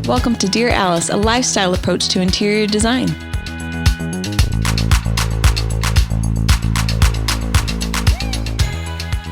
Welcome to Dear Alice, a lifestyle approach to interior design.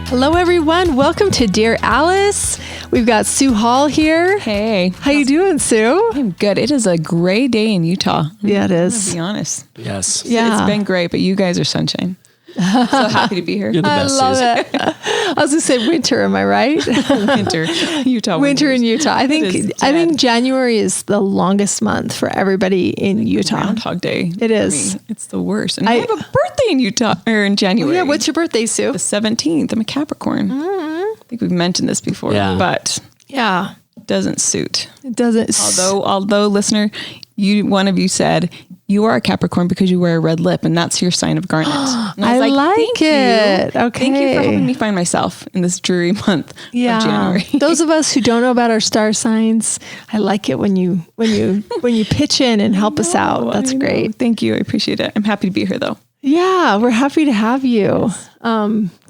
Hello, everyone. Welcome to Dear Alice. We've got Sue Hall here. Hey. How you doing, Sue? I'm good. It is a gray day in Utah. Yeah, it is. To be honest. Yes. Yeah. It's been great, but you guys are sunshine. So happy to be here. You're the best, I love Susan. it. I was going to say winter. Am I right? Winter. Utah. Winter in Utah. I It is think dead. January is the longest month for everybody in Utah. Groundhog Day. It is. For me. It's the worst. And I have a birthday in Utah, or in January. Yeah. What's your birthday, Sue? The 17th. I'm a Capricorn. I think we've mentioned this before, Yeah. but Yeah. it doesn't suit. It doesn't. Although listener, one of you said you are a Capricorn because you wear a red lip, and that's your sign of garnet. And I was like thank it. you. Okay. Thank you for helping me find myself in this dreary month of January. Those of us who don't know about our star signs, I like it when you pitch in and help us out. That's I know. great. Thank you. I appreciate it. I'm happy to be here though. Yeah, we're happy to have you.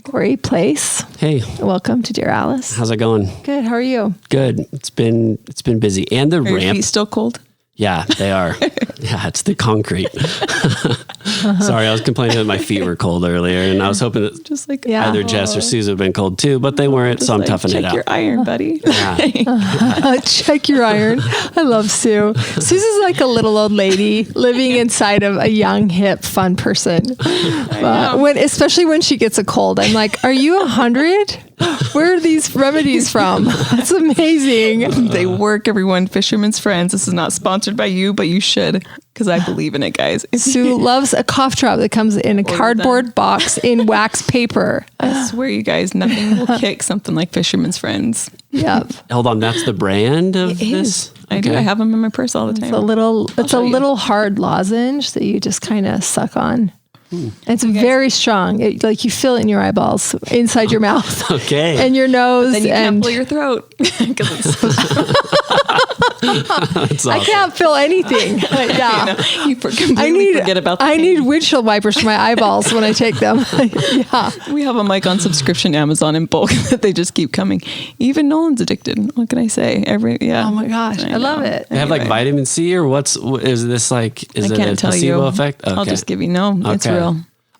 Corey Place, Hey, welcome to Dear Alice. how's it going? Good. How are you? Good. It's been busy. And the Are your ramp. feet still cold? Yeah, they are. Yeah, it's the concrete. Sorry, I was complaining that my feet were cold earlier, and I was hoping that Just like Yeah. either Jess or Susan have been cold too, but they weren't, so I'm like, toughing it check out. your iron, buddy. Yeah. Check your iron. I love Sue. Susan's like a little old lady living inside of a young, hip, fun person. Especially when she gets a cold, I'm like, "Are you 100? Where are these remedies from?" That's amazing. They work, everyone. Fisherman's Friends. This is not sponsored by you, but you should, because I believe in it, guys. Sue loves a cough drop that comes in a cardboard box in wax paper. I swear, you guys, nothing will kick something like Fisherman's Friends. Yep. Hold on, that's the brand of It this? is. I do. I have them in my purse all the time. It's a little hard lozenge that you just kind of suck on. It's very strong. Like you feel it in your eyeballs, inside your mouth, Okay. and your nose. Then you and can't pull your throat. 'Cause it's so That's I awesome. can't feel anything. Yeah. you completely forget about the I pain. need windshield wipers for my eyeballs when I take them. Yeah. We have them like on subscription Amazon in bulk that they just keep coming. Even Nolan's addicted. What can I say? Oh my gosh, I love it. They have like vitamin C, or is this like, is I it can't a tell placebo you. effect? Okay. I'll just give you it's Okay. real.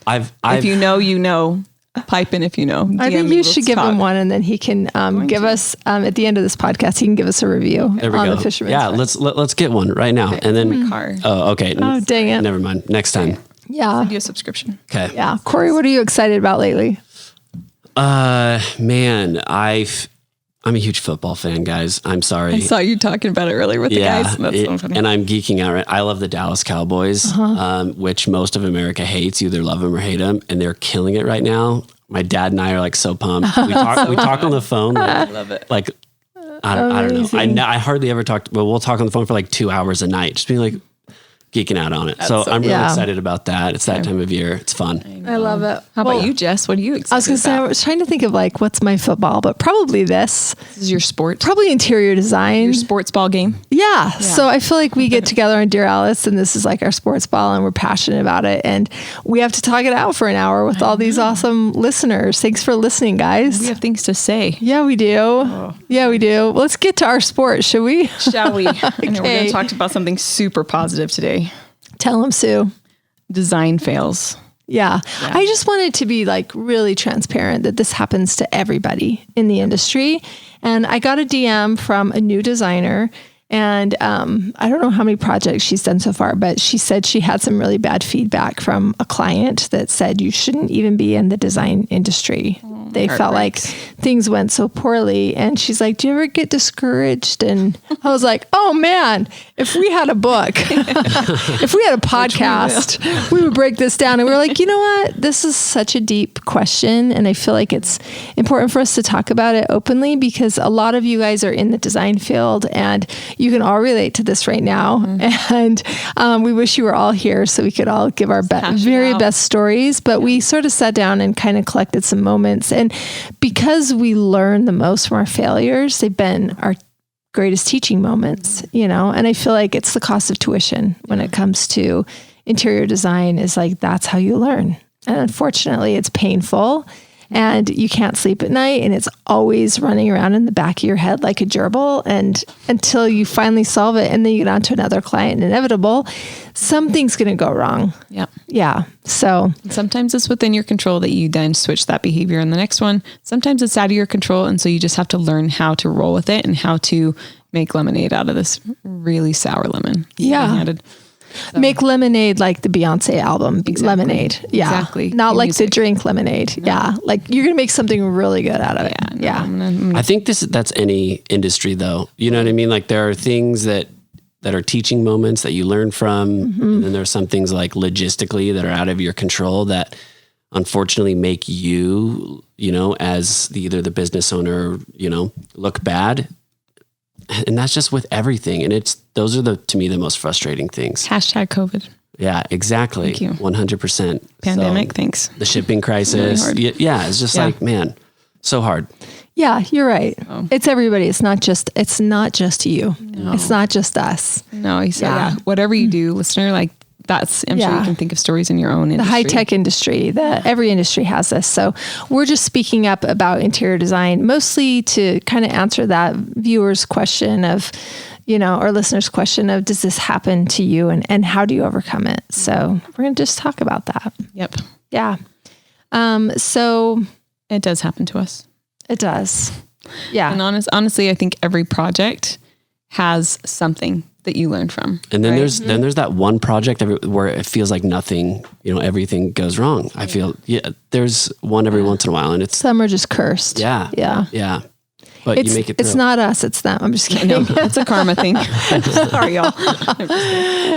I've If you know, you know. Pipe in if you know. I DM think me, you let's should give talk. him one, and then he can give us at the end of this podcast. He can give us a review There we on go. the Fisherman's Yeah, Friend. let's get one right now, and then. Car. Oh, okay. Oh, dang it. Never mind. Next time. Yeah, Give you a subscription. Okay. yeah. Corey, what are you excited about lately? Man, I'm a huge football fan, guys. I'm sorry. I saw you talking about it earlier with the guys. That's so funny. And I'm geeking out. Right? I love the Dallas Cowboys, which most of America hates. You either love them or hate them, and they're killing it right now. My dad and I are like so pumped. We talk on the phone. I love it. Like I don't know. I hardly ever talk. Well, we'll talk on the phone for like 2 hours a night, just being like geeking out on it. So I'm really excited about that. It's that time of year. It's fun. I love it. How about you, Jess? What are you excited I was going to say, I about? was trying to think of like, what's my football, but probably this. This is your sport. Probably interior design. Your sports ball game. Yeah. So I feel like we get together on Dear Alice, and this is like our sports ball, and we're passionate about it. And we have to talk it out for an hour with all these awesome listeners. Thanks for listening, guys. We have things to say. Yeah, we do. Yeah, we do. Let's get to our sport, should we? Shall we? I know we're going Okay. to talk about something super positive today. Tell them, Sue. Design fails. Yeah. I just wanted to be like really transparent that this happens to everybody in the industry. And I got a DM from a new designer, and I don't know how many projects she's done so far, but she said she had some really bad feedback from a client that said you shouldn't even be in the design industry. They felt like things went so poorly. And she's like, do you ever get discouraged? And I was like, oh man, if we had a book, if we had a podcast, we would break this down. And we were like, you know what? This is such a deep question. And I feel like it's important for us to talk about it openly, because a lot of you guys are in the design field and you can all relate to this right now. And we wish you were all here so we could all give our very best stories. But we sort of sat down and kind of collected some moments. And because we learn the most from our failures, they've been our greatest teaching moments, you know, and I feel like it's the cost of tuition when it comes to interior design, is like, that's how you learn. And unfortunately it's painful. and you can't sleep at night, and it's always running around in the back of your head like a gerbil, and until you finally solve it and then you get on to another client, inevitable, something's going to go wrong. Yep. Yeah. So sometimes it's within your control that you then switch that behavior in the next one. Sometimes it's out of your control. And so you just have to learn how to roll with it and how to make lemonade out of this really sour lemon. Yeah. So. Make lemonade like the Beyonce album, exactly. Lemonade. Yeah. Exactly. Not like the drink lemonade. No. Yeah. Like you're going to make something really good out of it. Yeah. I think that's any industry though. You know what I mean? Like there are things that are teaching moments that you learn from. And then there's some things like logistically that are out of your control that unfortunately make you, as either the business owner, look bad. And that's just with everything. And those are to me, the most frustrating things. Hashtag COVID. Yeah, exactly. Thank you. 100%. Pandemic, thanks. The shipping crisis. Really yeah. It's just like, man, so hard. Yeah, you're right. Oh. It's everybody. It's not just you. No. It's not just us. No, he said, whatever you do, listener, like I'm sure you can think of stories in your own industry. The high-tech industry, every industry has this. So we're just speaking up about interior design, mostly to kind of answer that viewer's question of, or listener's question of, does this happen to you and how do you overcome it? So we're going to just talk about that. Yep. Yeah. So it does happen to us. It does. Yeah. And honestly, I think every project has something that you learn from. And then there's that one project where it feels like nothing, everything goes wrong. I feel, there's one every once in a while and some are just cursed. Yeah. Yeah. Yeah. But you make it through. It's not us, it's them. I'm just kidding. No, it's a karma thing. Sorry, y'all.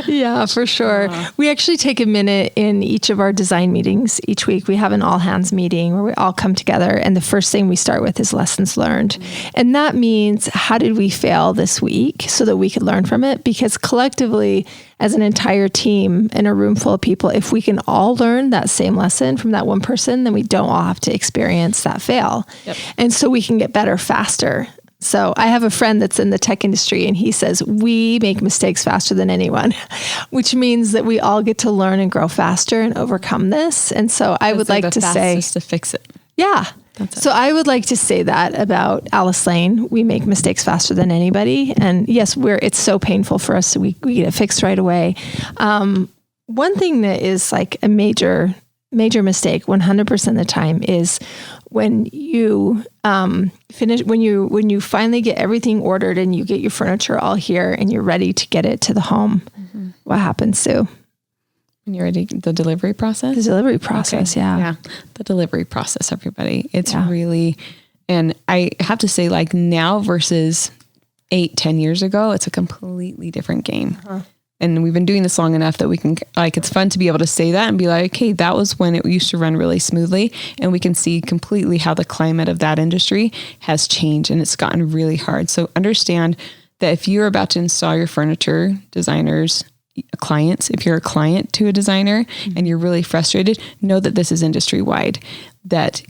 Yeah, for sure. We actually take a minute in each of our design meetings each week. We have an all hands meeting where we all come together. And the first thing we start with is lessons learned. And that means, how did we fail this week so that we could learn from it? Because collectively, as an entire team in a room full of people, if we can all learn that same lesson from that one person, then we don't all have to experience that fail. Yep. And so we can get better faster. So I have a friend that's in the tech industry and he says, we make mistakes faster than anyone, which means that we all get to learn and grow faster and overcome this. And so I would like to say to fix it. Yeah. So I would like to say that about Alice Lane. We make mistakes faster than anybody. And yes, it's so painful for us. So we get it fixed right away. One thing that is like a major mistake 100% of the time is when you finish, when you finally get everything ordered and you get your furniture all here and you're ready to get it to the home. Mm-hmm. What happens, Sue? When you're ready, the delivery process? The delivery process, okay. Yeah. The delivery process, everybody. It's really, and I have to say, like now versus 8-10 years ago, it's a completely different game. Uh-huh. And we've been doing this long enough that we can, like, it's fun to be able to say that and be like, okay, that was when it used to run really smoothly. And we can see completely how the climate of that industry has changed and it's gotten really hard. So understand that if you're about to install your furniture, designers, clients, if you're a client to a designer and you're really frustrated, know that this is industry wide, that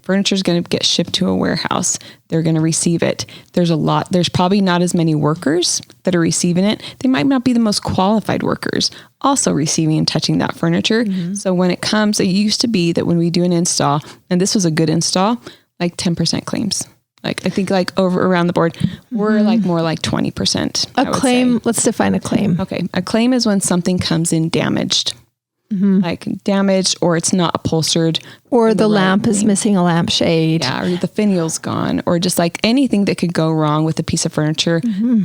furniture is going to get shipped to a warehouse. They're going to receive it. There's probably not as many workers that are receiving it. They might not be the most qualified workers also receiving and touching that furniture. Mm-hmm. So when it comes, it used to be that when we do an install, and this was a good install, like 10% claims. Like I think like around the board, we're like more like 20%. A claim, let's define a claim. Okay. A claim is when something comes in damaged. Mm-hmm. Like damaged, or it's not upholstered, or the lamp is missing a lampshade. Yeah, or the finial's gone, or just like anything that could go wrong with a piece of furniture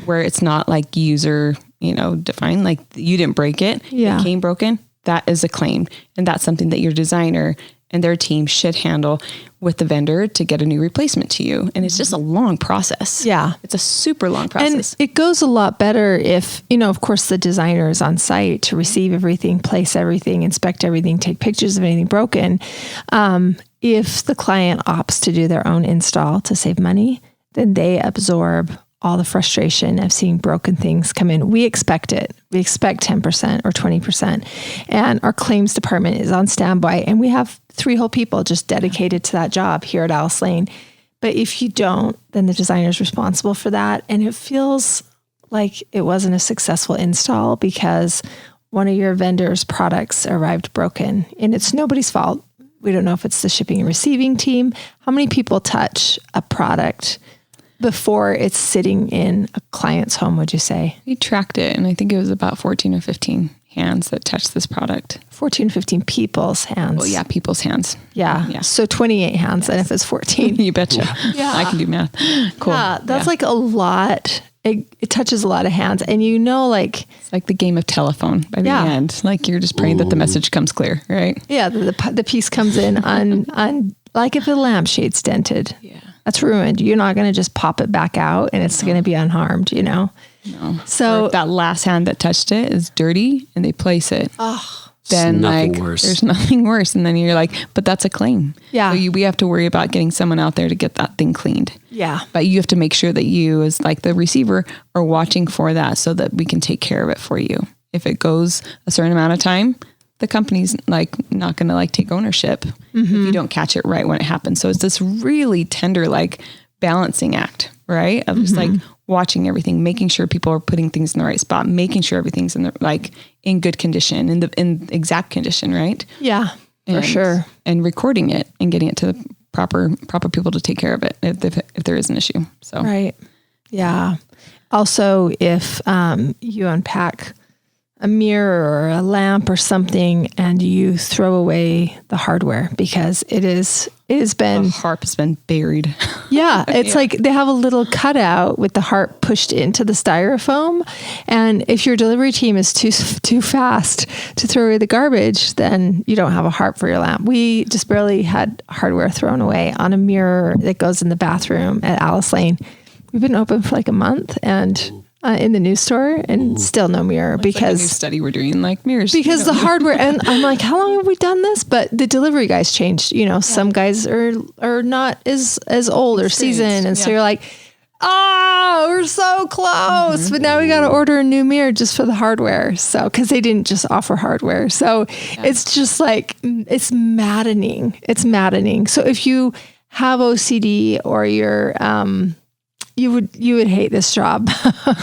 where it's not like user, defined, like you didn't break it. It came broken. That is a claim. And that's something that your designer and their team should handle with the vendor to get a new replacement to you. And it's just a long process. Yeah. It's a super long process. And it goes a lot better if, of course, the designer is on site to receive everything, place everything, inspect everything, take pictures of anything broken. If the client opts to do their own install to save money, then they absorb all the frustration of seeing broken things come in. We expect it. We expect 10% or 20%. And our claims department is on standby. And we have 3 whole people just dedicated to that job here at Alice Lane. But if you don't, then the designer is responsible for that. And it feels like it wasn't a successful install because one of your vendor's products arrived broken. And it's nobody's fault. We don't know if it's the shipping and receiving team. How many people touch a product before it's sitting in a client's home, would you say? We tracked it, and I think it was about 14 or 15 hands that touched this product. 14, 15 people's hands. Well, yeah, people's hands. Yeah. So 28 hands, and if it's 14. You betcha. Yeah. I can do math. Cool. Yeah, that's like a lot. It touches a lot of hands, and it's like the game of telephone by the end. Like you're just praying that the message comes clear, right? Yeah, the piece comes in on like if a lampshade's dented. Yeah. That's ruined. You're not going to just pop it back out and it's going to be unharmed, No. So or if that last hand that touched it is dirty and they place it. Then there's nothing worse. And then you're like, but that's a claim. Yeah. So we have to worry about getting someone out there to get that thing cleaned. Yeah. But you have to make sure that you as like the receiver are watching for that so that we can take care of it for you. If it goes a certain amount of time, the company's like not going to like take ownership if you don't catch it right when it happens. So it's this really tender, like balancing act, right? Of just like watching everything, making sure people are putting things in the right spot, making sure everything's in the like in good condition, in exact condition, right? Yeah, for sure. And recording it and getting it to the proper people to take care of it if there is an issue. So right, yeah. Also, if you unpack a mirror or a lamp or something and you throw away the hardware because it has been the harp has been buried. Yeah. It's like they have a little cutout with the harp pushed into the styrofoam. And if your delivery team is too fast to throw away the garbage, then you don't have a harp for your lamp. We just barely had hardware thrown away on a mirror that goes in the bathroom at Alice Lane. We've been open for like a month and in the news store and still no mirror because like a new study we're doing like mirrors because the hardware and I'm like, how long have we done this? But the delivery guys changed. Some guys are not as old or seasoned, and so you're like, we're so close, but now we got to order a new mirror just for the hardware. So because they didn't just offer hardware, so it's just like it's maddening. It's maddening. So if you have OCD or you're you would hate this job.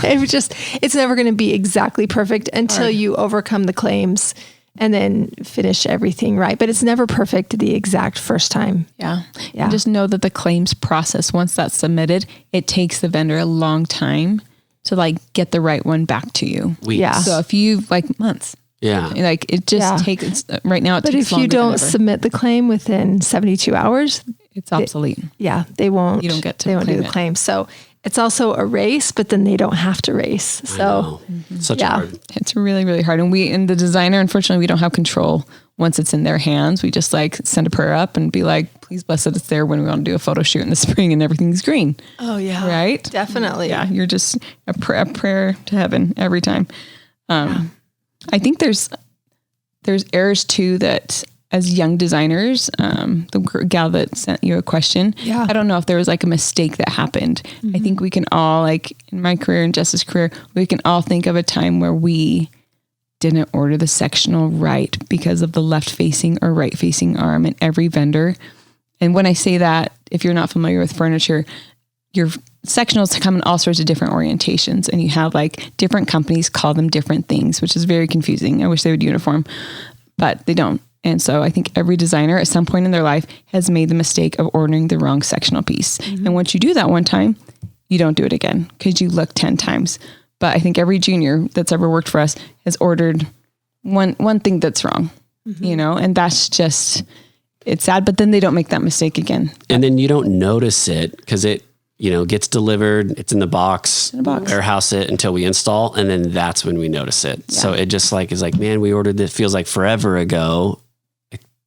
It's never going to be exactly perfect until you overcome the claims and then finish everything right. But it's never perfect the exact first time. Yeah. And just know that the claims process, once that's submitted, it takes the vendor a long time to like get the right one back to you. Weeks. Yeah. So if you like months. Yeah. Like it just takes right now. But if you don't submit the claim within 72 hours, it's obsolete. They won't. You don't get to. They won't do the claim. So it's also a race, but then they don't have to race. So such hard. It's really, really hard. And the designer, unfortunately, we don't have control once it's in their hands. We just like send a prayer up and be like, please bless it. It's there when we want to do a photo shoot in the spring and everything's green. Oh yeah. Right. Definitely. Yeah. You're just a prayer to heaven every time. I think there's errors too that as young designers, the gal that sent you a question, I don't know if there was like a mistake that happened. I think we can all, like in my career and Jess's career, we can all think of a time where we didn't order the sectional right because of the left facing or right facing arm in every vendor. And when I say that, if you're not familiar with furniture, your sectionals come in all sorts of different orientations, and you have like different companies call them different things, which is very confusing. I wish they would uniform, but they don't. And so I think every designer at some point in their life has made the mistake of ordering the wrong sectional piece. And once you do that one time, you don't do it again because you look 10 times. But I think every junior that's ever worked for us has ordered one thing that's wrong, and that's just, it's sad, but then they don't make that mistake again. And then you don't notice it because it, gets delivered, it's in the box, warehouse it until we install. And then that's when we notice it. Yeah. So it just like, is like, man, we ordered this, feels like forever ago,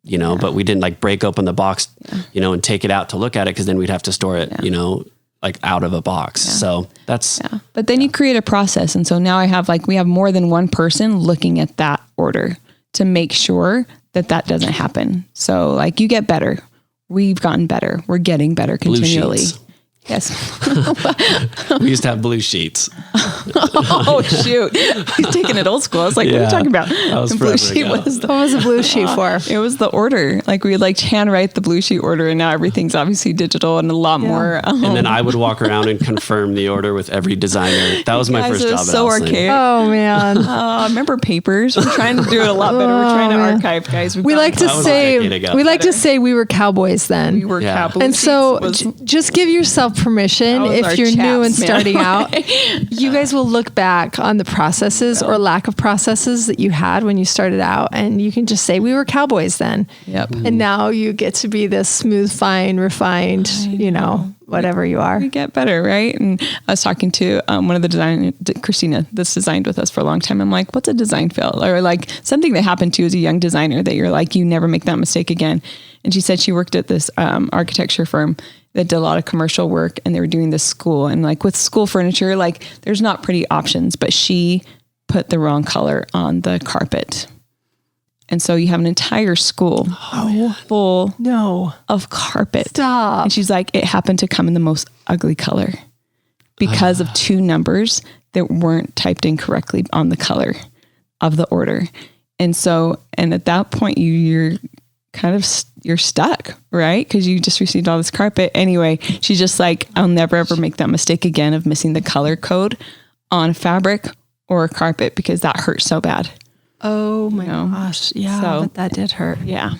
but we didn't like break open the box, and take it out to look at it. Cause then we'd have to store it, like out of a box. Yeah. So that's, but then you create a process. And so now we have more than one person looking at that order to make sure that doesn't happen. So like you get better. We've gotten better. We're getting better continually. Yes. We used to have blue sheets. Oh, shoot. He's taking it old school. I was like, what are you talking about? That was The forever blue sheet ago. was the What was a blue sheet for? It was the order. Like we would like handwrite the blue sheet order, and now everything's obviously digital and a lot more. And then I would walk around and confirm the order with every designer. That was my guys, first it job. was at so Allison. archaic. Oh man. Remember papers? We're trying to do it a lot better. We're trying to man. archive, guys. We like to That was a decade ago. say we were cowboys then. we were Yeah. cowboys. And so just give yourself permission That was our if you're new and chaps, man. starting out. You guys will look back on the processes or lack of processes that you had when you started out, and you can just say we were cowboys then. Yep. And now you get to be this smooth, fine, refined, whatever you are. We get better, right? And I was talking to one of the designers, Christina, that's designed with us for a long time. I'm like, what's a design fail? Or like something that happened to you as a young designer that you're like, you never make that mistake again. And she said she worked at this architecture firm that did a lot of commercial work, and they were doing this school. And like with school furniture, like there's not pretty options, but she put the wrong color on the carpet. And so you have an entire school full of carpet. Stop. And she's like, it happened to come in the most ugly color because of two numbers that weren't typed in correctly on the color of the order. And so, and at that point you're kind of, you're stuck, right? Because you just received all this carpet. Anyway, she's just like, I'll never ever make that mistake again of missing the color code on fabric or a carpet, because that hurts so bad. Oh my gosh. Yeah. So- But that did hurt. Yeah.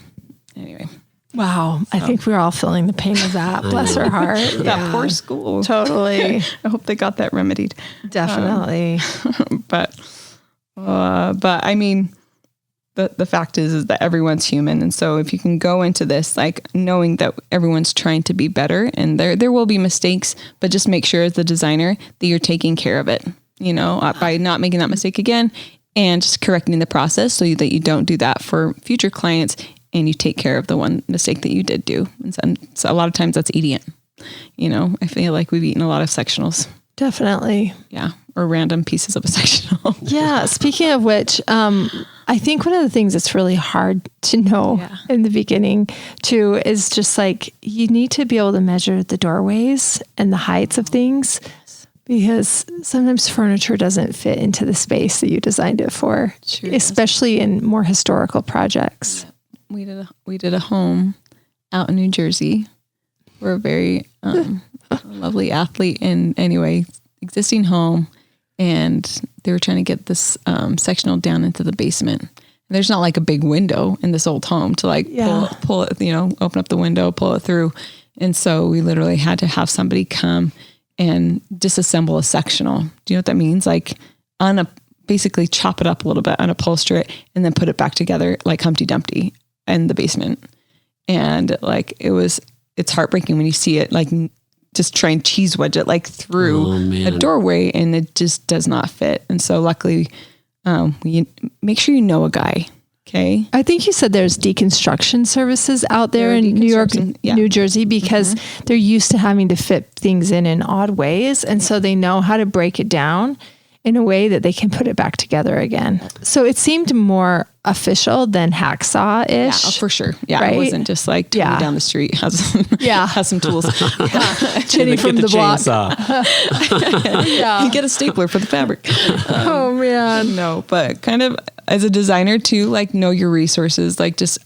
Anyway, Wow. I think we're all feeling the pain of that. Bless her heart. that poor school. Totally. I hope they got that remedied. Definitely. But I mean, the fact is that everyone's human. And so if you can go into this, like knowing that everyone's trying to be better, and there will be mistakes, but just make sure as the designer that you're taking care of it, by not making that mistake again, and just correcting the process so that you don't do that for future clients, and you take care of the one mistake that you did do. And so a lot of times that's eating it. I feel like we've eaten a lot of sectionals. Definitely. Yeah. Or random pieces of a sectional. Yeah. Speaking of which, I think one of the things that's really hard to know in the beginning too is just like you need to be able to measure the doorways and the heights of things, because sometimes furniture doesn't fit into the space that you designed it for, especially in more historical projects. We did a home out in New Jersey. We're a very lovely athlete in existing home, and they were trying to get this sectional down into the basement. And there's not like a big window in this old home to like pull it, open up the window, pull it through. And so we literally had to have somebody come and disassemble a sectional. Do you know what that means? Like basically chop it up a little bit, unupholster it, and then put it back together like Humpty Dumpty in the basement. And like it's heartbreaking when you see it, like just try and cheese wedge it like through a doorway, and it just does not fit. And so luckily, we make sure you know a guy. Okay. I think you said there's deconstruction services out there in New York, New Jersey, because they're used to having to fit things in odd ways. And so they know how to break it down in a way that they can put it back together again. So it seemed more official than hacksaw-ish. Yeah, for sure. Yeah, right? It wasn't just like Tony down the street has some tools. Jenny from the block. You get a stapler for the fabric. Oh man. No, but kind of as a designer too, like know your resources, like just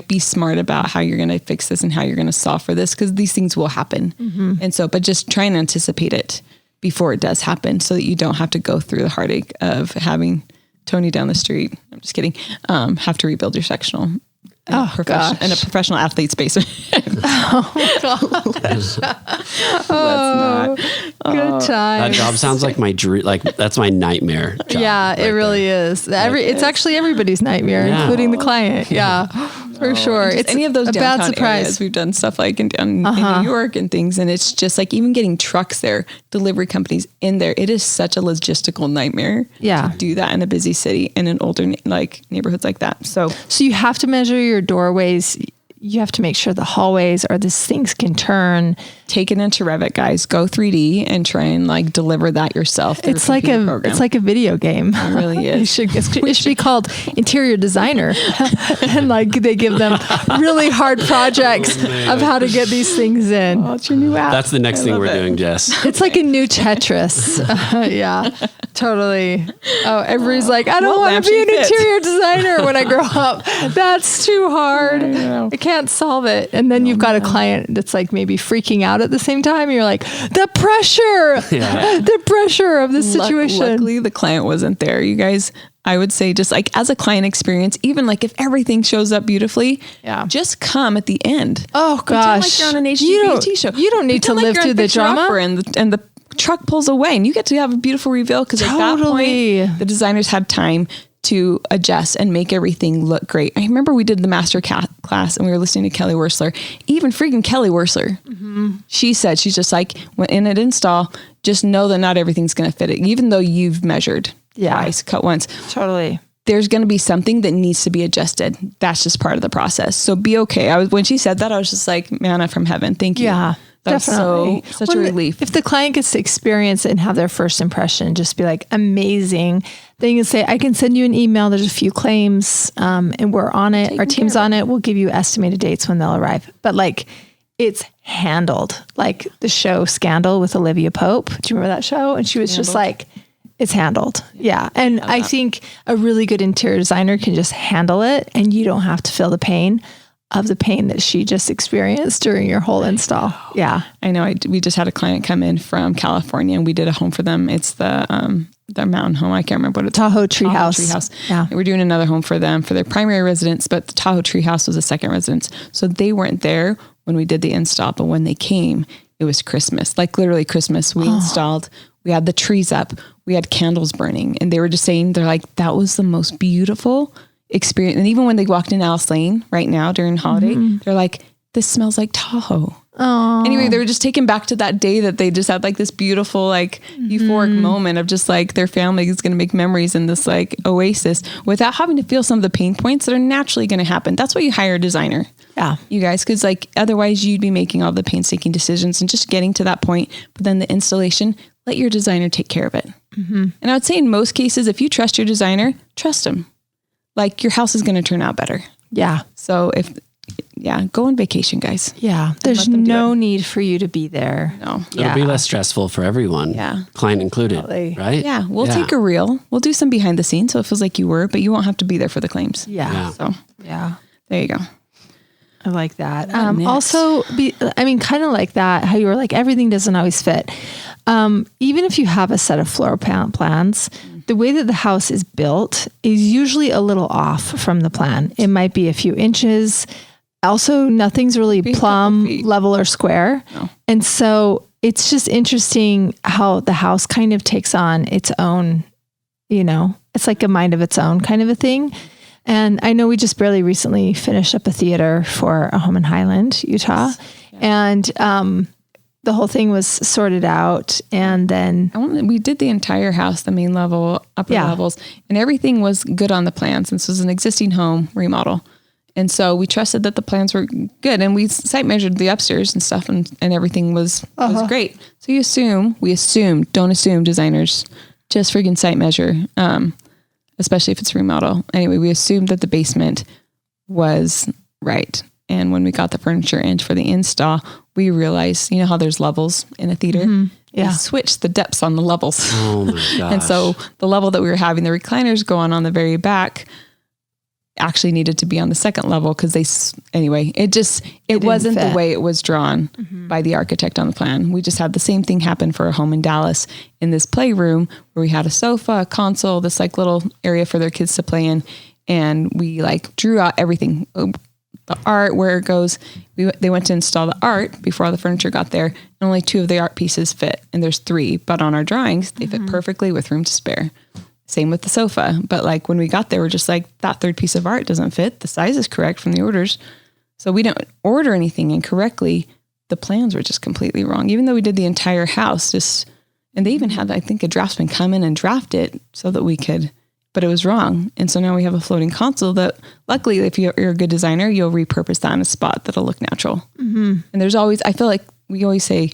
be smart about how you're going to fix this and how you're going to solve for this, because these things will happen. And so, but just try and anticipate it before it does happen, so that you don't have to go through the heartache of having Tony down the street. I'm just kidding. Have to rebuild your sectional. In a professional athlete's basement. Good time. That job sounds like my dream. Like that's my nightmare job. Yeah, it really is. It's actually everybody's nightmare, including the client. Yeah, for sure. It's any of those a downtown bad surprise. areas. We've done stuff like in New York and things, and it's just like even getting trucks there, delivery companies in there. It is such a logistical nightmare. To do that in a busy city and in older neighborhoods like that. So you have to measure your doorways you have to make sure the hallways or these things can turn. Take it into Revit, guys. Go 3D and try and like deliver that yourself. It's like a video game. It really is. It should be called interior designer. And like they give them really hard projects of how to get these things in. Oh, it's your new app. That's the next thing we're doing, Jess. It's like a new Tetris. Yeah, totally. Oh, everybody's like, I don't want to be an interior designer when I grow up. That's too hard. I can't solve it. And then you've got a client that's like maybe freaking out at the same time. And you're like, the pressure of this situation. Luckily, the client wasn't there. You guys, I would say just like as a client experience, even like if everything shows up beautifully, just come at the end. Oh gosh. Pretend like you're on an HGTV show. You don't need to live through the drama. And the truck pulls away and you get to have a beautiful reveal because at that point, the designers had time to adjust and make everything look great. I remember we did the master class and we were listening to Kelly Wersler. Even freaking Kelly Wersler, she said, she's just like, when in an install, just know that not everything's going to fit it. Even though you've measured twice, cut once. Totally. There's going to be something that needs to be adjusted. That's just part of the process. So be okay. When she said that, I was just like, manna from heaven. Thank you. Yeah. That's definitely such a relief. If the client gets to experience it and have their first impression, just be like, amazing. Then you can say, I can send you an email. There's a few claims and we're on it. Our team's on it. We'll give you estimated dates when they'll arrive. But like, it's handled. Like the show Scandal with Olivia Pope. Do you remember that show? And she was just like, it's handled. Yeah. And I think a really good interior designer can just handle it and you don't have to feel the pain that she just experienced during your whole install. Yeah. I know. We just had a client come in from California and we did a home for them. It's the mountain home. I can't remember what it's Tahoe Treehouse. Yeah. We're doing another home for them for their primary residence, but the Tahoe Treehouse was a second residence. So they weren't there when we did the install, but when they came, it was Christmas, like literally Christmas. We installed, we had the trees up, we had candles burning, and they were just saying, they're like, that was the most beautiful experience. And even when they walked in Alice Lane right now during holiday, they're like, this smells like Tahoe. Aww. Anyway, they were just taken back to that day that they just had like this beautiful, like euphoric moment of just like their family is going to make memories in this like oasis without having to feel some of the pain points that are naturally going to happen. That's why you hire a designer. Yeah. You guys, because like otherwise you'd be making all the painstaking decisions and just getting to that point. But then the installation, let your designer take care of it. And I would say in most cases, if you trust your designer, trust him. Like your house is going to turn out better. Yeah. So go on vacation, guys. Yeah. There's no need for you to be there. No. It'll be less stressful for everyone. Yeah. Client included. Totally. Right? Yeah. We'll take a reel. We'll do some behind the scenes. So it feels like you were, but you won't have to be there for the claims. Yeah. So yeah. There you go. I like that. Also, kind of like that, how you were like, everything doesn't always fit. Even if you have a set of floor plan plans, the way that the house is built is usually a little off from the plan. It might be a few inches. Also, nothing's really plumb, level, or square. No. And so it's just interesting how the house kind of takes on its own, it's like a mind of its own kind of a thing. And I know we just barely recently finished up a theater for a home in Highland, Utah. Yes. Yeah. And the whole thing was sorted out. And then we did the entire house, the main level, upper levels, and everything was good on the plans. This was an existing home remodel. And so we trusted that the plans were good. And we site measured the upstairs and stuff and everything was great. So don't assume designers, just friggin' site measure. Especially if it's remodel. Anyway, we assumed that the basement was right. And when we got the furniture in for the install, we realized, how there's levels in a theater? Yeah. We switched the depths on the levels. Oh my gosh. And so the level that we were having the recliners go on the very back actually needed to be on the second level because it wasn't the way it was drawn by the architect on the plan. We just had the same thing happen for a home in Dallas in this playroom where we had a sofa, a console, this like little area for their kids to play in. And we like drew out everything, the art, where it goes. They went to install the art before all the furniture got there. And only 2 of the art pieces fit. And there's 3, but on our drawings, they fit perfectly with room to spare. Same with the sofa. But like when we got there, we're just like, that 3rd piece of art doesn't fit. The size is correct from the orders. So we didn't order anything incorrectly. The plans were just completely wrong. Even though we did the entire house, and they even had, I think, a draftsman come in and draft it so that we could but it was wrong. And so now we have a floating console that luckily, if you're a good designer, you'll repurpose that in a spot that'll look natural. Mm-hmm. And there's always, I feel like we always say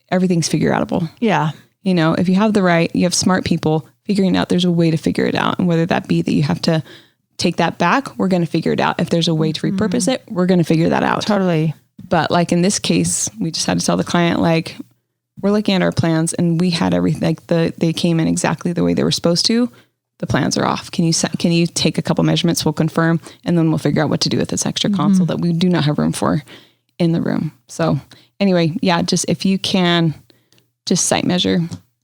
everything's figure outable. Yeah. You know, if you have you have smart people figuring out there's a way to figure it out. And whether that be that you have to take that back, we're going to figure it out. If there's a way to repurpose it, we're going to figure that out. Totally. But like in this case, we just had to tell the client, like, we're looking at our plans and we had everything, like they came in exactly the way they were supposed to. The plans are off. Can you take a couple measurements? We'll confirm, and then we'll figure out what to do with this extra console that we do not have room for in the room. So anyway, yeah, just if you can just site measure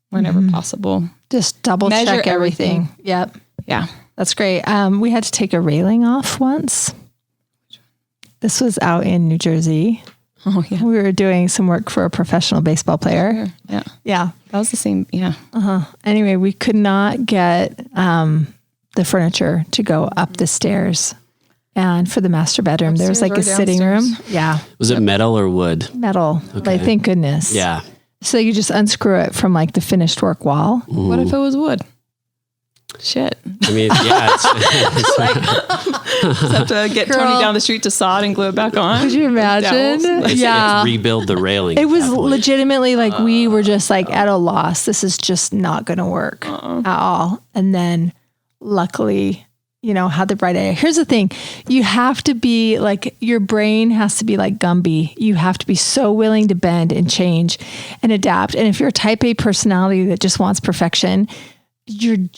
whenever possible. Just double check everything. Yep. Yeah. That's great. We had to take a railing off once. This was out in New Jersey. Oh yeah. We were doing some work for a professional baseball player. Yeah. Yeah. That was the same. Yeah. Anyway, we could not get the furniture to go up the stairs. And for the master bedroom, there was like a sitting room. Yeah. Was it metal or wood? Metal. Okay. Like, thank goodness. Yeah. So you just unscrew it from like the finished work wall. What if it was wood? Shit. I mean, yeah. It's like, just have to get Tony down the street to saw it and glue it back on. Could you imagine? let's rebuild the railing. It was legitimately like we were just like at a loss. This is just not going to work at all. And then luckily, had the bright idea. Here's the thing. You have to be like, your brain has to be like Gumby. You have to be so willing to bend and change and adapt. And if you're a type A personality that just wants perfection, you're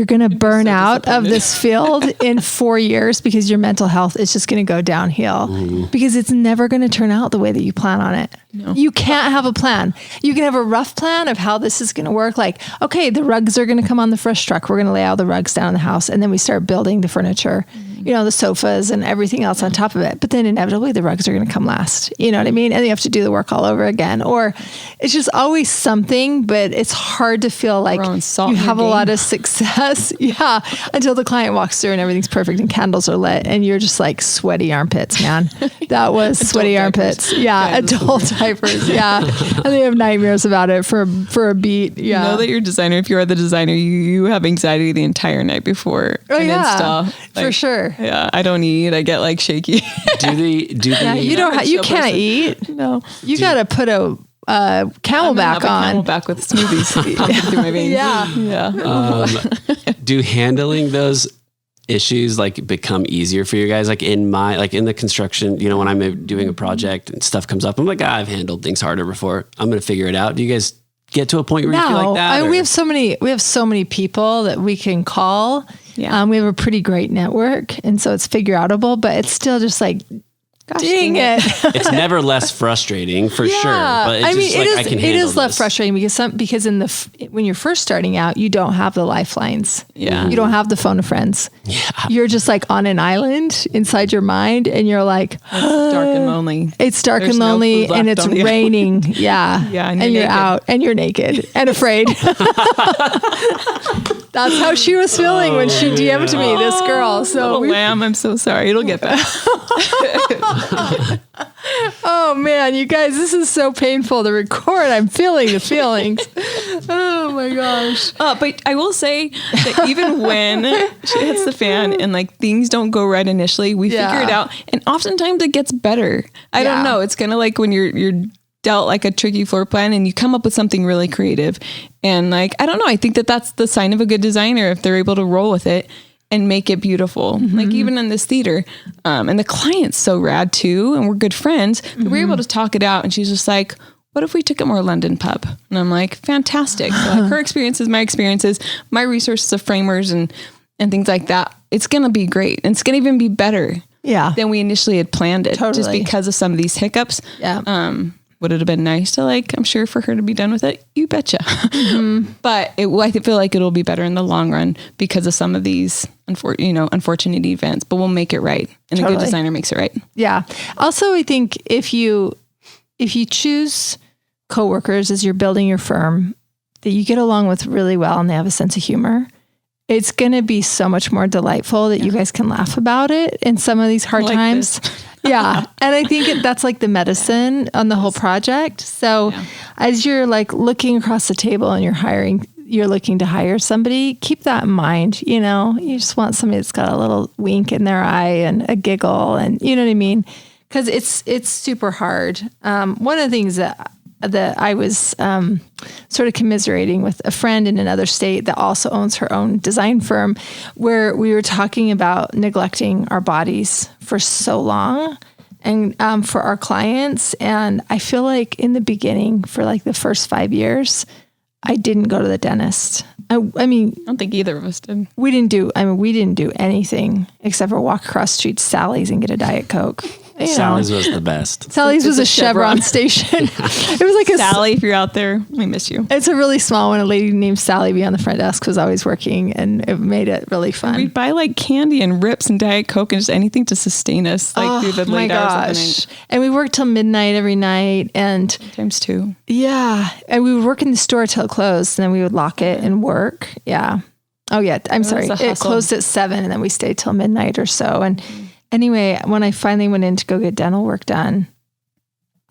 gonna burn out of this field in 4 years because your mental health is just gonna go downhill because it's never gonna turn out the way that you plan on it. No. You can't have a plan. You can have a rough plan of how this is gonna work. Like, okay, the rugs are gonna come on the fresh truck. We're gonna lay all the rugs down in the house, and then we start building the furniture, the sofas and everything else on top of it. But then inevitably the rugs are gonna come last. You know what I mean? And you have to do the work all over again. Or it's just always something, but it's hard to feel like you have a lot of success. Yeah. Until the client walks through and everything's perfect and candles are lit and you're just like sweaty armpits, man. That was sweaty armpits. Yeah. Adult diapers. Yeah. And they have nightmares about it for a beat. Yeah. You know that you're a designer. If you are the designer, you have anxiety the entire night before an install. For sure. Yeah. I don't eat. I get like shaky. Yeah. You can't eat. No. You got to put a Camelback on. Camelback with smoothies pumping through my veins. Yeah. Do handling those issues like become easier for you guys? Like in the construction, when I'm doing a project and stuff comes up, I'm like, I've handled things harder before. I'm going to figure it out. Do you guys get to a point where you feel like that? We have so many people that we can call. Yeah. We have a pretty great network, and so it's figure outable, but it's still just like, gosh, dang it. It's never less frustrating for sure. But it is less frustrating because when you're first starting out, you don't have the lifelines. Yeah. You don't have the phone of friends. Yeah. You're just like on an island inside your mind and you're like, it's dark and lonely. It's dark and lonely and it's raining. Yeah. Yeah. And you're out and you're naked and afraid. That's how she was feeling when she DM'd me, this girl. So lamb, I'm so sorry. It'll get better. Oh man, you guys, this is so painful to record. I'm feeling the feelings. Oh my gosh. But I will say that even when shit hits the fan and like things don't go right initially, we figure it out. And oftentimes it gets better. I don't know. It's kind of like when you're dealt like a tricky floor plan and you come up with something really creative. And like, I don't know. I think that's the sign of a good designer if they're able to roll with it and make it beautiful. Mm-hmm. Like even in this theater, and the client's so rad too. And we're good friends. Mm-hmm. We're able to talk it out. And she's just like, what if we took it more London pub? And I'm like, fantastic. So like her experiences, my experiences, my resources of framers and things like that. It's going to be great. And it's going to even be better than we initially had planned it. Totally. Just because of some of these hiccups. Yeah. Would it have been nice to I'm sure for her to be done with it? You betcha. Mm-hmm. But I feel like it'll be better in the long run because of some of these unfortunate events, but we'll make it right. And a good designer makes it right. Yeah. Also, I think if you choose coworkers as you're building your firm that you get along with really well and they have a sense of humor, it's going to be so much more delightful that you guys can laugh about it in some of these hard times. Yeah. And I think that's like the medicine on the whole project. So as you're like looking across the table and you're hiring, you're looking to hire somebody, keep that in mind. You know, you just want somebody that's got a little wink in their eye and a giggle, and you know what I mean? Because it's super hard. One of the things that I was sort of commiserating with a friend in another state that also owns her own design firm, where we were talking about neglecting our bodies for so long, and for our clients. And I feel like in the beginning, for like the first 5 years, I didn't go to the dentist. I mean, I don't think either of us did. We didn't do anything except for walk across the street to Sally's and get a Diet Coke. Sally's was the best. Sally's was a Chevron station. It was like Sally, if you're out there, we miss you. It's a really small one. A lady named Sally be on the front desk was always working, and it made it really fun. We'd buy like candy and Rips and Diet Coke and just anything to sustain us through the late hours of the night. And we worked till midnight every night, and sometimes 2. Yeah, and we would work in the store till it closed, and then we would lock it and work. Yeah. Oh yeah. I'm sorry. It closed at 7, and then we stayed till midnight or so. And anyway, when I finally went in to go get dental work done,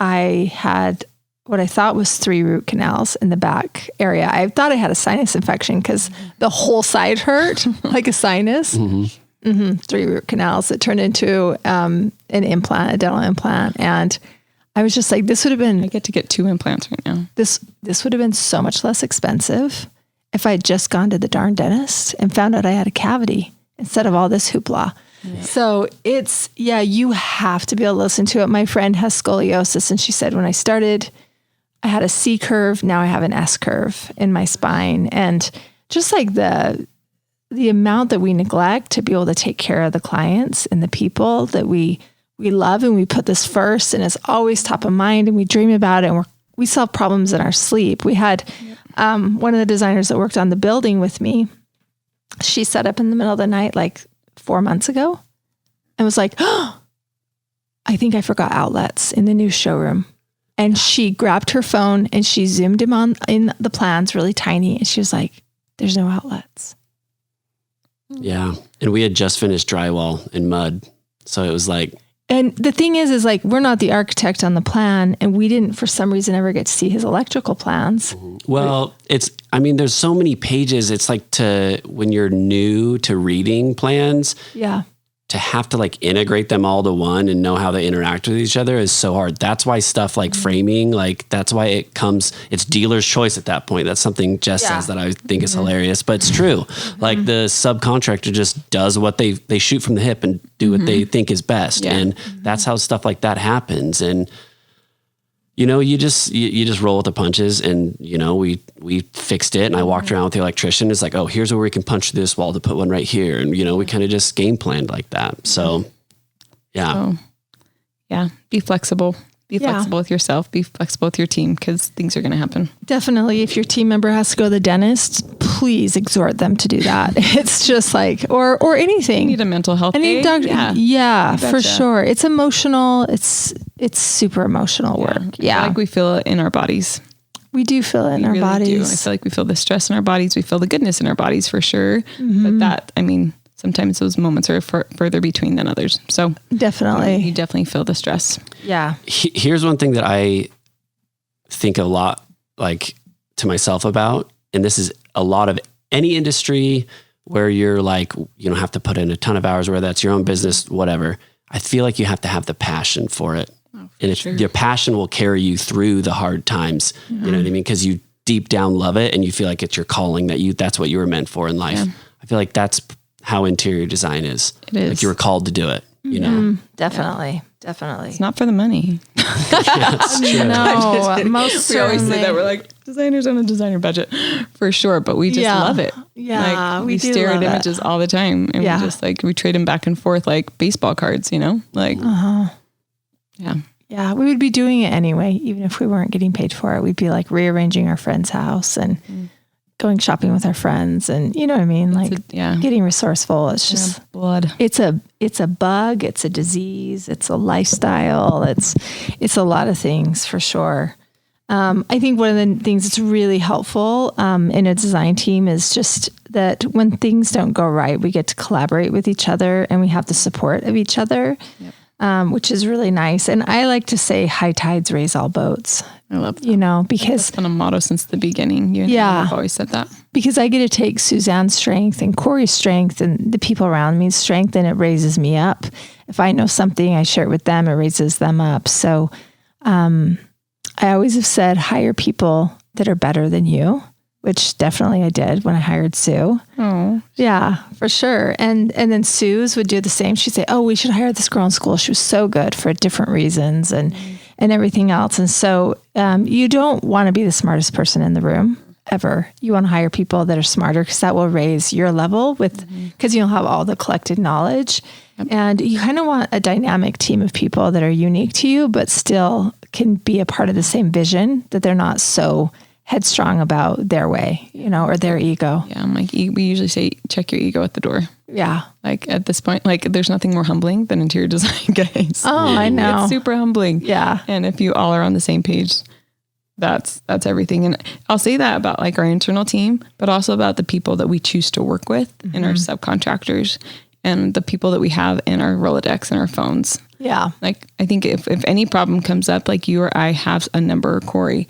I had what I thought was 3 root canals in the back area. I thought I had a sinus infection because the whole side hurt like a sinus. 3 root canals that turned into an implant, a dental implant. And I was just like, this would have been... I get to get 2 implants right now. This would have been so much less expensive if I had just gone to the darn dentist and found out I had a cavity instead of all this hoopla. Yeah. So you have to be able to listen to it. My friend has scoliosis, and she said, when I started, I had a C curve. Now I have an S curve in my spine. And just like the amount that we neglect to be able to take care of the clients and the people that we love, and we put this first, and it's always top of mind, and we dream about it, and we solve problems in our sleep. We had one of the designers that worked on the building with me. She sat up in the middle of the night, like 4 months ago, and was like, oh, I think I forgot outlets in the new showroom. And she grabbed her phone and she zoomed him in the plans really tiny. And she was like, there's no outlets. Yeah. And we had just finished drywall in mud. So it was like, and the thing is like, we're not the architect on the plan, and we didn't, for some reason, ever get to see his electrical plans. Well, there's so many pages. It's like when you're new to reading plans, to have to like integrate them all to one and know how they interact with each other is so hard. That's why stuff like framing, like that's why it's dealer's choice at that point. That's something Jess says that I think is hilarious, but it's true. Like the subcontractor just does what they shoot from the hip and do what they think is best. Yeah. And that's how stuff like that happens. And you know, you just roll with the punches, and you know, we fixed it, and I walked around with the electrician. It's like, oh, here's where we can punch through this wall to put one right here, and you know, we kind of just game planned like that. So, yeah, be flexible. Be flexible with yourself. Be flexible with your team, because things are going to happen. Definitely, if your team member has to go to the dentist, please exhort them to do that. It's just like, or anything. You need a mental health day. Yeah, for sure. It's emotional. It's super emotional work. Yeah, like we feel it in our bodies. We do feel it in our bodies. Do. I feel like we feel the stress in our bodies. We feel the goodness in our bodies for sure. But sometimes those moments are further between than others. So definitely, you definitely feel the stress. Yeah. Here's one thing that I think a lot like to myself about, and this is a lot of any industry where you're like, you don't have to put in a ton of hours, whether that's your own business, whatever. I feel like you have to have the passion for it. And if your passion will carry you through the hard times, you know what I mean? Because you deep down love it, and you feel like it's your calling, that's what you were meant for in life. Yeah. I feel like that's how interior design is. It is. Like you were called to do it, you know? Definitely. Definitely. It's not for the money. No, most we always say that. We're like, designers on a designer budget for sure, but we just love it. Yeah. Like, we stare at images all the time, and we just like, we trade them back and forth like baseball cards, you know? Like, Yeah, we would be doing it anyway, even if we weren't getting paid for it. We'd be like rearranging our friend's house and going shopping with our friends, and you know what I mean? Like getting resourceful. It's just blood. It's a bug. It's a disease. It's a lifestyle. It's a lot of things for sure. I think one of the things that's really helpful in a design team is just that when things don't go right, we get to collaborate with each other, and we have the support of each other. Yep. Which is really nice. And I like to say high tides raise all boats, I love that. You know, because that's been a motto since the beginning. You and I have always said that. Because I get to take Suzanne's strength and Corey's strength and the people around me's strength, and it raises me up. If I know something, I share it with them, it raises them up. So I always have said, hire people that are better than you, which definitely I did when I hired Sue. Oh, yeah, for sure. And then Sue's would do the same. She'd say, oh, we should hire this girl in school. She was so good for different reasons and everything else. And so you don't want to be the smartest person in the room ever. You want to hire people that are smarter because that will raise your level because you'll have all the collected knowledge. Yep. And you kind of want a dynamic team of people that are unique to you, but still can be a part of the same vision, that they're not so headstrong about their way, you know, or their ego. Yeah. I'm like, we usually say, check your ego at the door. Yeah. Like at this point, like there's nothing more humbling than interior design guys. Oh, I know. It's super humbling. Yeah. And if you all are on the same page, that's everything. And I'll say that about like our internal team, but also about the people that we choose to work with and our subcontractors and the people that we have in our Rolodex and our phones. Yeah. Like, I think if any problem comes up, like you or I have a number, Corey,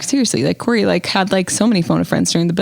seriously, like Corey, like had like so many phone of friends during the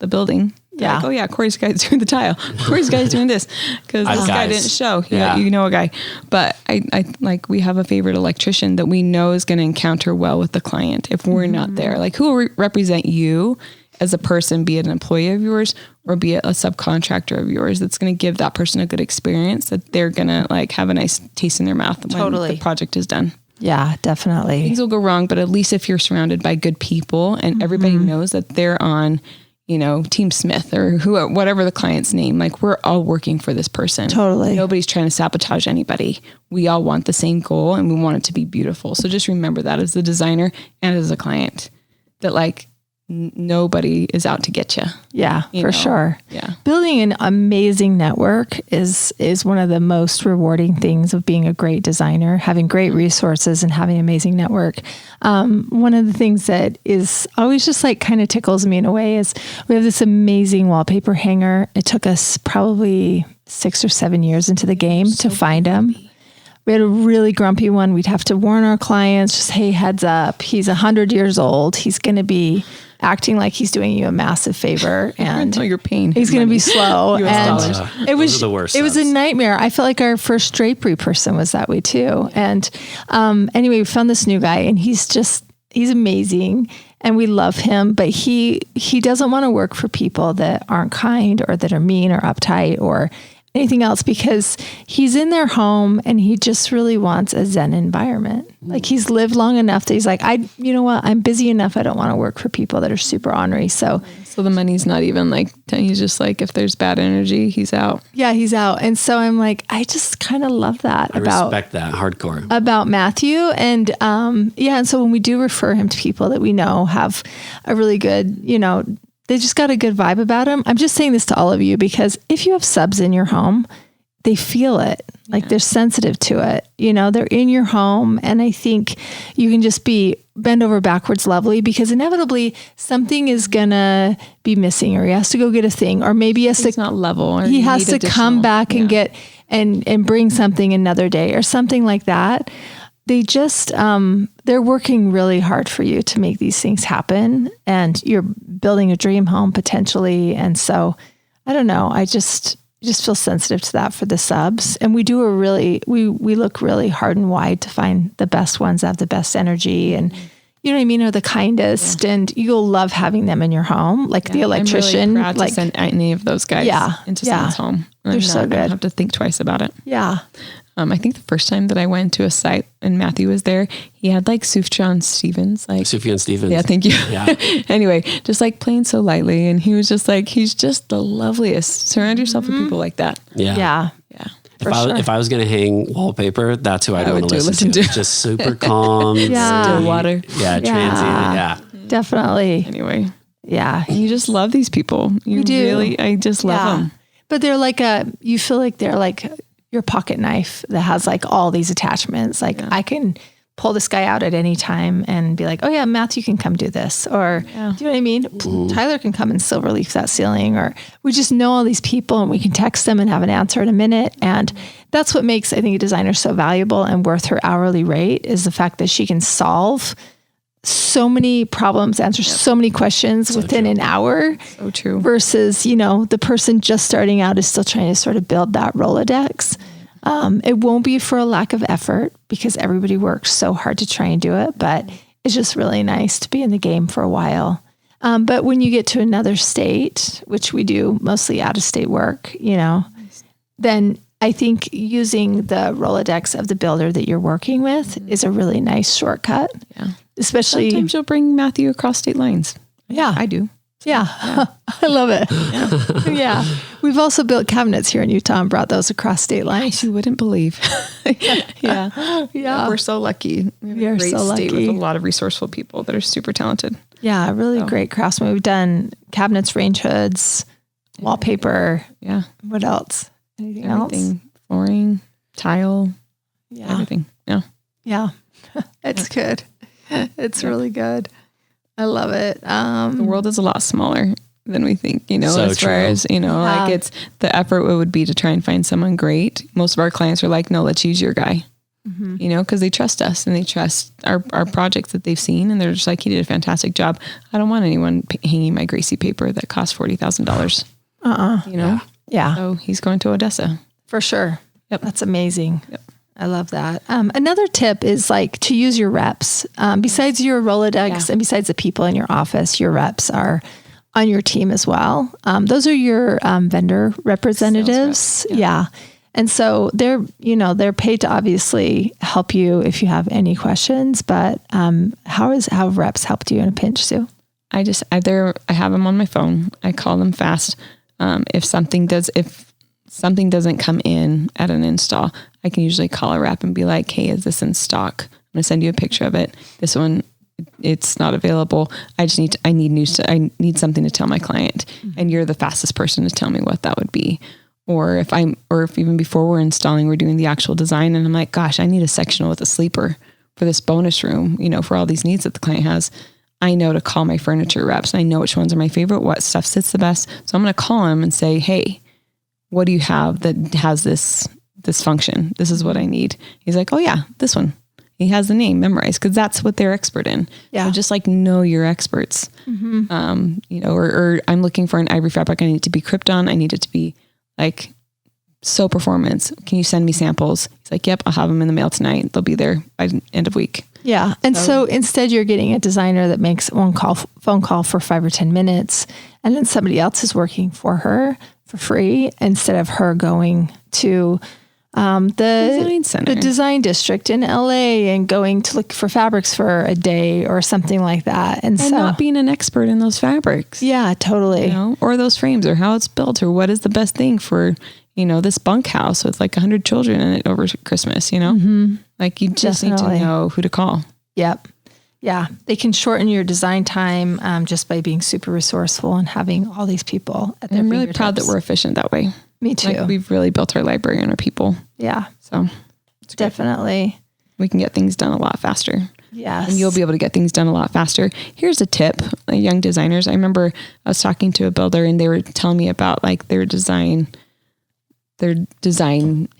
building. Yeah. Like, oh yeah, Corey's guy's doing the tile. Corey's guy's doing this because this guy didn't show. Yeah. You know a guy. But I like we have a favorite electrician that we know is going to encounter well with the client if we're not there. Like who will represent you as a person, be it an employee of yours or be it a subcontractor of yours, that's going to give that person a good experience, that they're going to like have a nice taste in their mouth when the project is done. Yeah, definitely. Things will go wrong, but at least if you're surrounded by good people and everybody knows that they're on, you know, Team Smith or whatever the client's name, like we're all working for this person. Totally. Nobody's trying to sabotage anybody. We all want the same goal and we want it to be beautiful. So just remember that as the designer and as a client, that like nobody is out to get you. Yeah, for sure. Yeah. Building an amazing network is one of the most rewarding things of being a great designer, having great resources and having an amazing network. One of the things that is always just like kind of tickles me in a way is we have this amazing wallpaper hanger. It took us probably 6 or 7 years into the game to find them. We had a really grumpy one. We'd have to warn our clients, just, hey, heads up, he's 100 years old. He's going to be acting like he's doing you a massive favor, and your pain. He's going to be slow. And it was the worst. It was a nightmare. I felt like our first drapery person was that way too. And anyway, we found this new guy, and he's amazing, and we love him. But he doesn't want to work for people that aren't kind or that are mean or uptight or anything else, because he's in their home and he just really wants a Zen environment. Like he's lived long enough that he's like, you know what? I'm busy enough. I don't want to work for people that are super ornery. So the money's not even like, he's just like, if there's bad energy, he's out. Yeah, he's out. And so I'm like, I just kind of love that. I respect that hardcore about Matthew. And and so when we do refer him to people that we know have a really good, you know, they just got a good vibe about him. I'm just saying this to all of you because if you have subs in your home, they feel it. Like they're sensitive to it. You know, they're in your home. And I think you can just be bend over backwards lovely, because inevitably something is going to be missing, or he has to go get a thing, or maybe it's not level, or he has to come back and get and bring something another day or something like that. They just, they're working really hard for you to make these things happen, and you're building a dream home potentially. And so I don't know, I just feel sensitive to that for the subs. And we do we look really hard and wide to find the best ones that have the best energy and, you know what I mean, are the kindest, and you'll love having them in your home. Like the electrician, I'm really proud to send any of those guys into someone's home. They're so good. I don't have to think twice about it. Yeah. I think the first time that I went to a site and Matthew was there, he had like Sufjan Stevens. Yeah, thank you. Yeah. Anyway, just like playing so lightly. And he was just like, he's just the loveliest. Surround yourself with people like that. Yeah. Yeah. Yeah. If I was going to hang wallpaper, that's who I'd want to listen to. Just super calm. Still water. Yeah. Transient. Yeah. Definitely. Anyway. Yeah. You just love these people. You do. Really, I just love them. But they're like you feel like they're like your pocket knife that has like all these attachments. Like I can pull this guy out at any time and be like, oh yeah, Matthew can come do this. Or do you know what I mean? Tyler can come and silver leaf that ceiling, or we just know all these people and we can text them and have an answer in a minute. And that's what makes, I think, a designer so valuable and worth her hourly rate, is the fact that she can solve so many problems, answer so many questions within an hour. So true. Versus, the person just starting out is still trying to sort of build that Rolodex. It won't be for a lack of effort because everybody works so hard to try and do it, but it's just really nice to be in the game for a while. But when you get to another state, which we do mostly out of state work, then I think using the Rolodex of the builder that you're working with is a really nice shortcut. Yeah. Especially sometimes you'll bring Matthew across state lines. Yeah. I do. Yeah. I love it. Yeah. We've also built cabinets here in Utah and brought those across state lines. You wouldn't believe. Yeah. We're so lucky. We have a great state with a lot of resourceful people that are super talented. Yeah. Really great craftsmen. We've done cabinets, range hoods, wallpaper. Yeah. What else? Anything else? Flooring, tile. Yeah. Everything. Yeah. Yeah. It's good. It's really good. I love it. The world is a lot smaller than we think, So as far as, like it's the effort it would be to try and find someone great. Most of our clients are like, no, let's use your guy, because they trust us and they trust our projects that they've seen. And they're just like, he did a fantastic job. I don't want anyone hanging my Gracie paper that costs $40,000. Yeah. So he's going to Odessa. For sure. Yep. That's amazing. Yep. I love that. Another tip is like to use your reps. Besides your Rolodex and besides the people in your office, your reps are on your team as well. Those are your vendor representatives. Yeah. And so they're paid to obviously help you if you have any questions, but how have reps helped you in a pinch, Sue? I have them on my phone. I call them fast. If something doesn't come in at an install, I can usually call a rep and be like, hey, is this in stock? I'm going to send you a picture of it. This one, it's not available. I need something to tell my client. And you're the fastest person to tell me what that would be. Or if even before we're installing, we're doing the actual design and I'm like, gosh, I need a sectional with a sleeper for this bonus room, for all these needs that the client has. I know to call my furniture reps and I know which ones are my favorite, what stuff sits the best. So I'm going to call them and say, hey, what do you have that has this function? This is what I need. He's like, oh yeah, this one. He has the name memorized because that's what they're expert in. Yeah. So just like know your experts. Or I'm looking for an ivory fabric. I need it to be Krypton. I need it to be like so performance. Can you send me samples? He's like, yep, I'll have them in the mail tonight. They'll be there by the end of week. Yeah. And so instead you're getting a designer that makes phone call for 5 or 10 minutes. And then somebody else is working for her for free instead of her going to the design district in LA and going to look for fabrics for a day or something like that. And so not being an expert in those fabrics. Yeah, totally. Or those frames or how it's built or what is the best thing for, this bunkhouse with like 100 children in it over Christmas, like you just need to know who to call. Yep. Yeah. They can shorten your design time just by being super resourceful and having all these people at their I'm really proud that we're efficient that way. Me too. Like we've really built our library on our people. Yeah. So definitely. We can get things done a lot faster. Yes. And you'll be able to get things done a lot faster. Here's a tip, young designers. I remember I was talking to a builder and they were telling me about like their design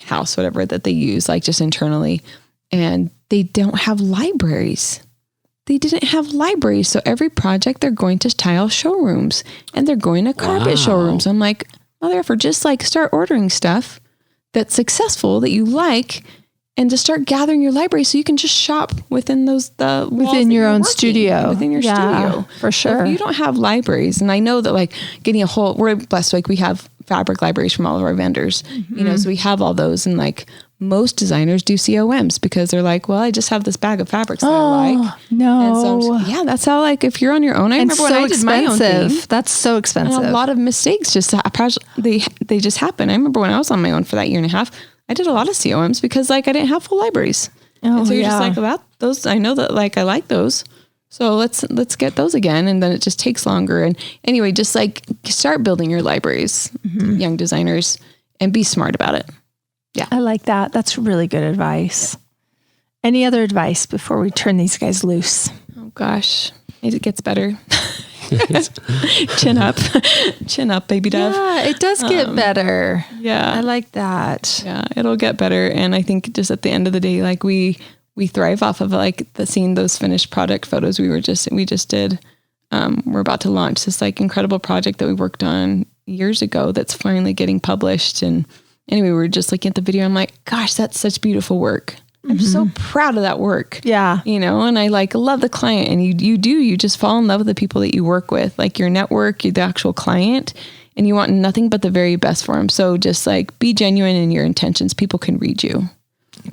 house, whatever that they use, like just internally. And they don't have libraries. They didn't have libraries. So every project they're going to tile showrooms and they're going to carpet showrooms. I'm like, therefore just like start ordering stuff that's successful that you like and to start gathering your library so you can just shop within within your own studio. Within your studio. For sure. So if you don't have libraries, and I know that like we're blessed, like we have fabric libraries from all of our vendors, so we have all those and like most designers do COMs because they're like, well, I just have this bag of fabrics that I like. No. And so that's how like if you're on your own, I remember when I did my own thing. That's so expensive. And a lot of mistakes just they just happen. I remember when I was on my own for that year and a half, I did a lot of COMs because like I didn't have full libraries. And so you're just like, well, those I know that like I like those. So let's get those again. And then it just takes longer. And anyway, just like start building your libraries, young designers, and be smart about it. Yeah. I like that. That's really good advice. Yeah. Any other advice before we turn these guys loose? Oh gosh, it gets better. Chin up, baby dove. Yeah, it does get better. Yeah. I like that. Yeah, it'll get better. And I think just at the end of the day, like we we thrive off of like seeing those finished product photos. We just did. We're about to launch this like incredible project that we worked on years ago that's finally getting published. And anyway, we were just looking at the video. I'm like, gosh, that's such beautiful work. I'm so proud of that work. Yeah. You know, and I like love the client, and you just fall in love with the people that you work with, like your network, the actual client, and you want nothing but the very best for them. So just like be genuine in your intentions. People can read you.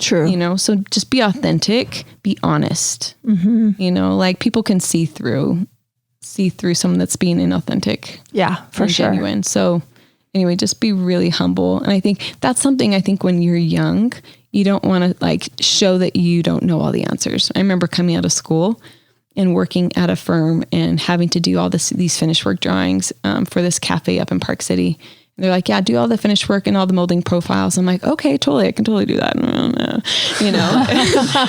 True. You know, so just be authentic, be honest. You know, like people can see through someone that's being inauthentic. Yeah, for sure. Genuine. So anyway, just be really humble. And I think that's something when you're young, you don't want to like show that you don't know all the answers. I remember coming out of school and working at a firm and having to do all these finished work drawings for this cafe up in Park City. And they're like, yeah, do all the finished work and all the molding profiles. I'm like, okay, totally. I can totally do that. You know,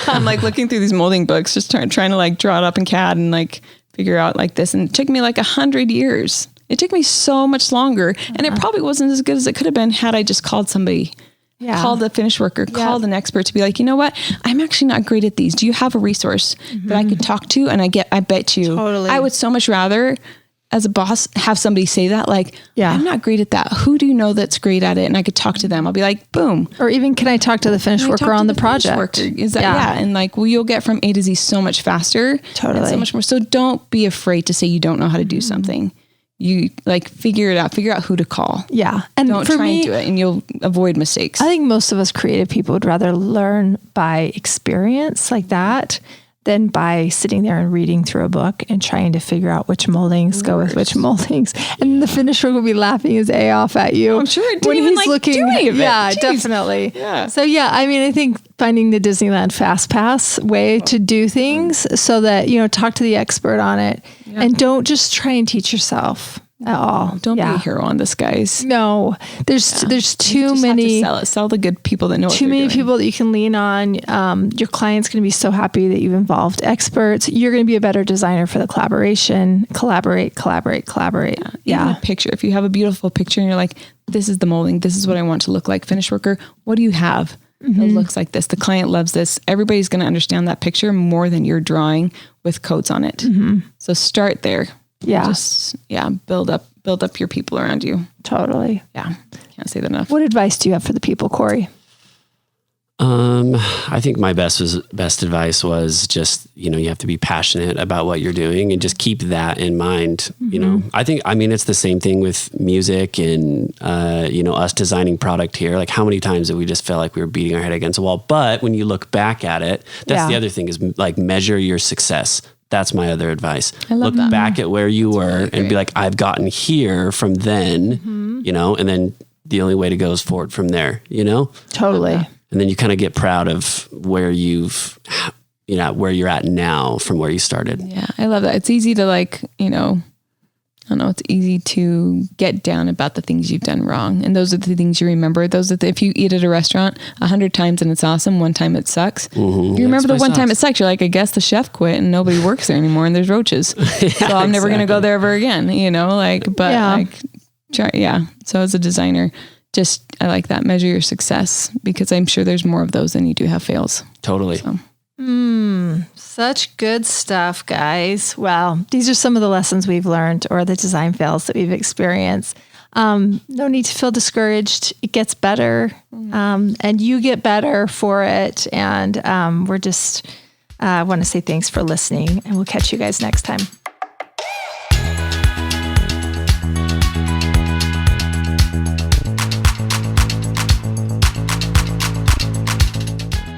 I'm like looking through these molding books, just trying to like draw it up in CAD and like figure out like this. And it took me like 100 years. It took me so much longer, and it probably wasn't as good as it could have been had I just called somebody. Yeah. Called a finished worker, called an expert to be like, you know what? I'm actually not great at these. Do you have a resource that I could talk to? And I bet you, I would so much rather as a boss have somebody say that, like, I'm not great at that. Who do you know that's great at it? And I could talk to them. I'll be like, boom. Or even, can I talk to the finished worker on the project? Is that, And like, you'll get from A to Z so much faster. Totally. And so much more. So don't be afraid to say you don't know how to do something. You like figure out who to call. Yeah. And don't try and do it, and you'll avoid mistakes. I think most of us creative people would rather learn by experience like that than by sitting there and reading through a book and trying to figure out which moldings go with which moldings. And the finisher will be laughing his A off at you. I'm sure it didn't even like looking, do any of it. Yeah, Jeez. Definitely. Yeah. So yeah, I mean, I think finding the Disneyland Fast Pass way to do things so that, you know, talk to the expert on it and don't just try and teach yourself at all. Don't be a hero on this, guys. No, there's too many. Sell the good people that know too many people that you can lean on. Your client's going to be so happy that you've involved experts. You're going to be a better designer for the collaboration. Collaborate. Yeah. Even a picture. If you have a beautiful picture and you're like, this is the molding, this is what I want to look like. Finished worker, what do you have? It looks like this. The client loves this. Everybody's going to understand that picture more than your drawing with codes on it. So start there. Yeah. Just, build up your people around you. Totally. Yeah. Can't say that enough. What advice do you have for the people, Corey? I think my best advice was just, you know, you have to be passionate about what you're doing and just keep that in mind. You know, I mean, it's the same thing with music and, you know, us designing product here. Like how many times did we just feel like we were beating our head against a wall? But when you look back at it, that's the other thing is like measure your success. That's my other advice. Look back at where you were and be like, I've gotten here from then, you know, and then the only way to go is forward from there, you know? Totally. And then you kind of get proud of where where you're at now from where you started. Yeah. I love that. It's easy to like, you know, it's easy to get down about the things you've done wrong. And those are the things you remember. If you eat at a restaurant 100 times and it's awesome, one time it sucks. You remember the one time it sucks. You're like, I guess the chef quit and nobody works there anymore and there's roaches. So I'm never going to go there ever again, you know, like, but So as a designer, I like that. Measure your success because I'm sure there's more of those than you do have fails. Totally. So. Such good stuff, guys. Well, these are some of the lessons we've learned or the design fails that we've experienced. No need to feel discouraged. It gets better. And you get better for it. And we're just want to say thanks for listening, and we'll catch you guys next time.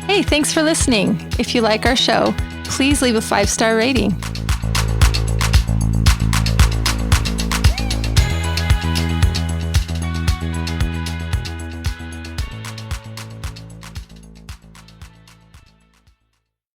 Hey, thanks for listening. If you like our show, please leave a 5-star rating.